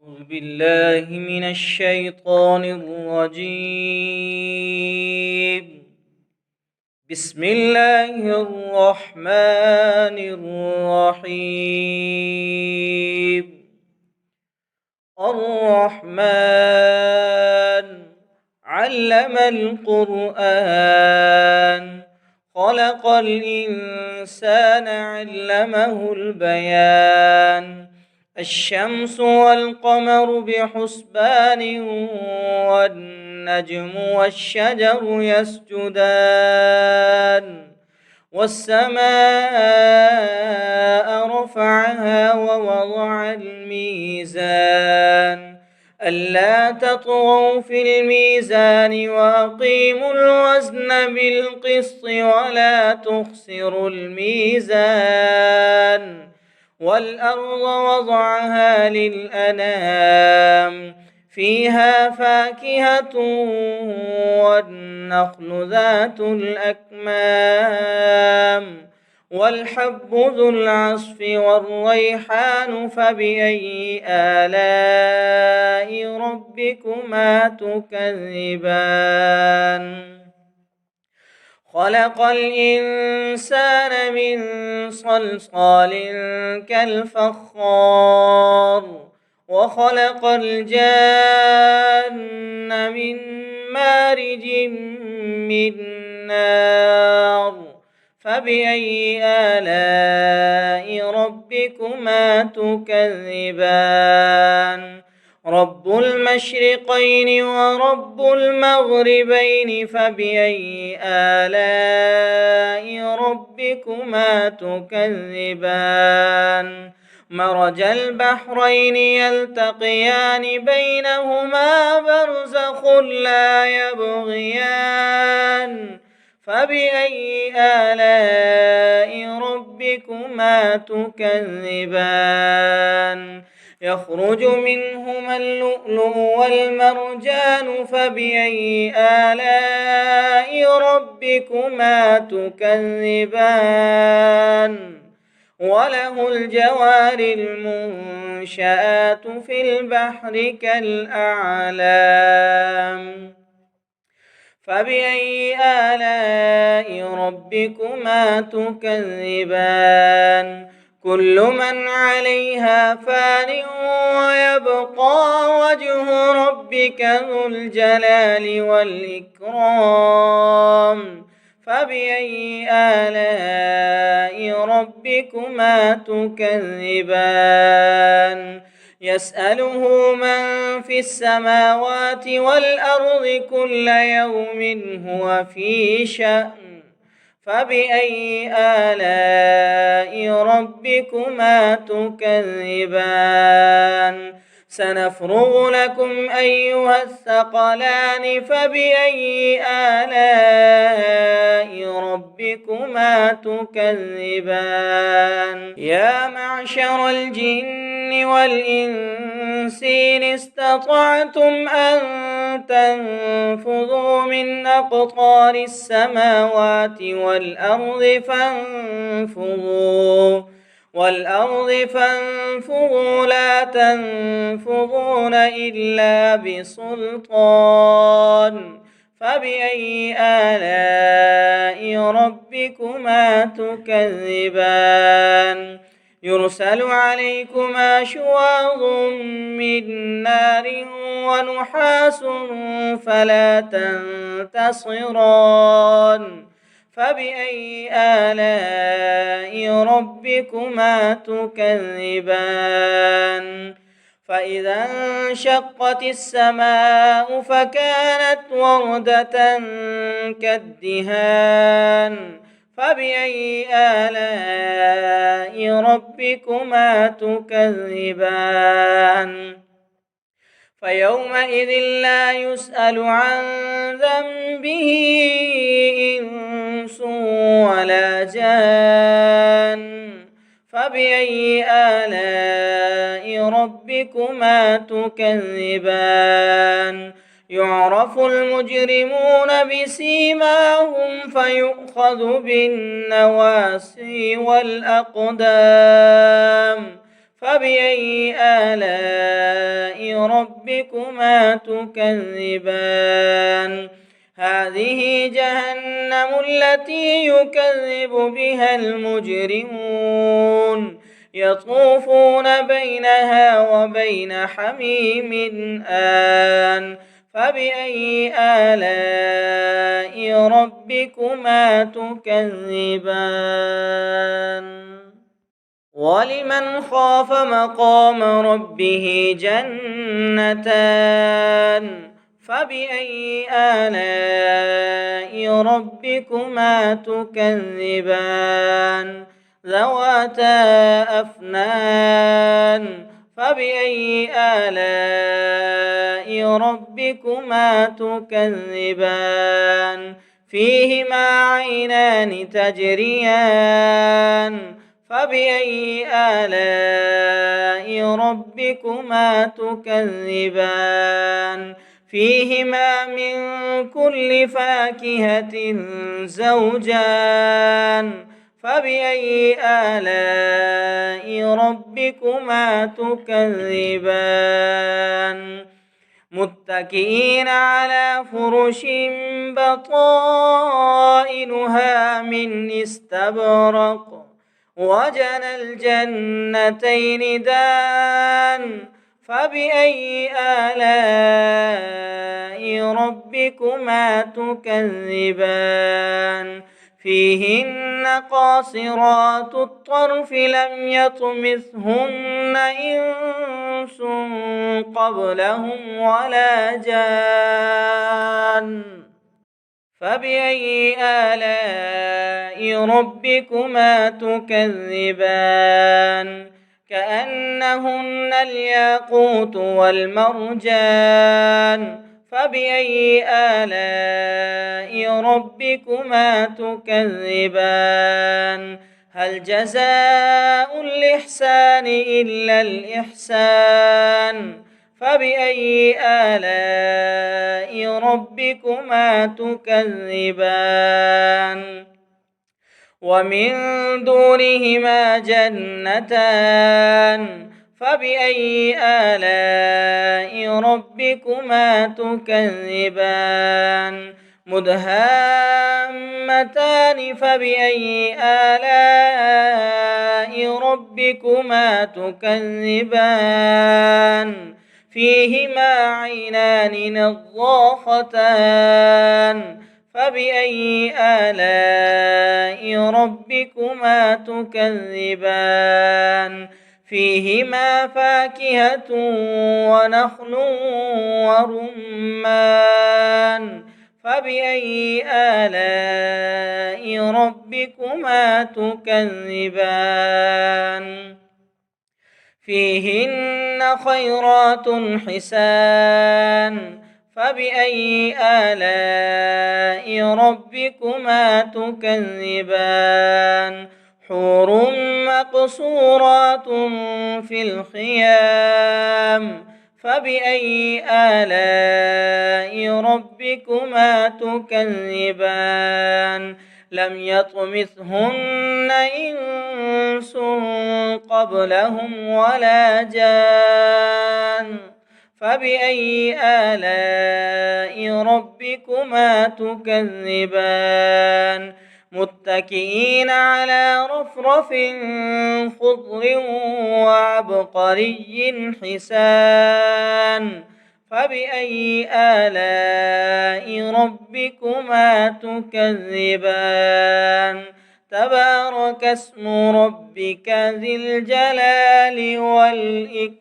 أعوذ بالله من الشيطان الرجيم. بسم الله الرحمن الرحيم. الرحمن علم القرآن، خلق الإنسان علمه البيان. الشمس والقمر بحسبان، والنجم والشجر يسجدان. والسماء رفعها ووضع الميزان ألا تطغوا في الميزان وأقيموا الوزن بالقسط ولا تخسروا الميزان. والأرض وضعها للأنام، فيها فاكهة والنخل ذات الأكمام والحب ذو العصف والريحان. فبأي آلاء ربكما تكذبان؟ خلق الإنسان من صلصال كالفخار، وخلق الجان من مارج من نار. فبأي آلاء ربكما تكذبان؟ رب المشرقين ورب المغربين، فبأي آلاء ربكما تكذبان؟ مرج البحرين يلتقيان بينهما برزخ لا يبغيان. فبأي آلاء ربكما تكذبان؟ يخرج منهما اللؤلؤ والمرجان. فبأي آلاء ربكما تكذبان؟ وله الجوار المنشآت في البحر كالأعلام. فبأي آلاء ربكما تكذبان؟ كل من عليها فان ويبقى وجه ربك ذو الجلال والإكرام. فبأي آلاء ربكما تكذبان؟ يسأله من في السماوات والأرض كل يوم هو في شأن. فبأي آلاء ربكما تكذبان؟ سنفرغ لكم أيها الثقلان. فبأي آلاء ربكما تكذبان؟ يا معشر الجن والإنس إن استطعتم أن تنفذوا من أقطار السماوات والأرض فانفذوا لا تنفذون إلا بسلطان. فبأي آلاء ربكما تكذبان؟ يرسل عليكما شواظ من نار ونحاس فلا تنتصران. فبأي آلاء ربكما تكذبان؟ فإذا انشقت السماء فكانت وردة كالدهان. فبأي آلاء ربكما تكذبان؟ فيومئذ لا يسأل عن ذنبه إنس ولا جان. فبأي آلاء ربكما تكذبان؟ يعرف المجرمون بسيماهم فيؤخذ بالنواصي والأقدام. فبأي آلاء ربكما تكذبان هذه جهنم التي يكذب بها المجرمون يطوفون بينها وبين حميم آن فبأي آلاء ربكما تكذبان ولمن خاف مقام ربه جنتان فبأي آلاء ربكما تكذبان ذواتا أفنان فبأي آلاء ربكما تكذبان فيهما عينان تجريان فبأي آلاء ربكما تكذبان فيهما من كل فاكهة زوجان فبأي آلاء ربكما تكذبان متكئين على فرش بطائنها من استبرق وجنى الجنتين دان فبأي آلاء ربكما تكذبان فيهن قاصرات الطرف لم يطمثهن إنس قبلهم ولا جان فبأي آلاء ربكما تكذبان كأنهن الياقوت والمرجان فبأي آلاء ربكما تكذبان هل جزاء الإحسان إلا الإحسان فبأي آلاء ربكما تكذبان ومن دونهما جنتان فبأي آلاء ربكما تكذبان مدهامتان فبأي آلاء ربكما تكذبان فيهما عينان نضاختان فبأي آلاء ربكما تكذبان فيهما فاكهة ونخل ورمان فبأي آلاء ربكما تكذبان فيهن خيرات حسان فبأي آلاء ربكما تكذبان حور مقصورات في الخيام فبأي آلاء ربكما تكذبان لم يطمثهن إنس قبلهم ولا جان فبأي آلاء ربكما تكذبان متكئين على رفرف خضر وعبقري حسان فبأي آلاء ربكما تكذبان تبارك اسم ربك ذي الجلال والإكرام.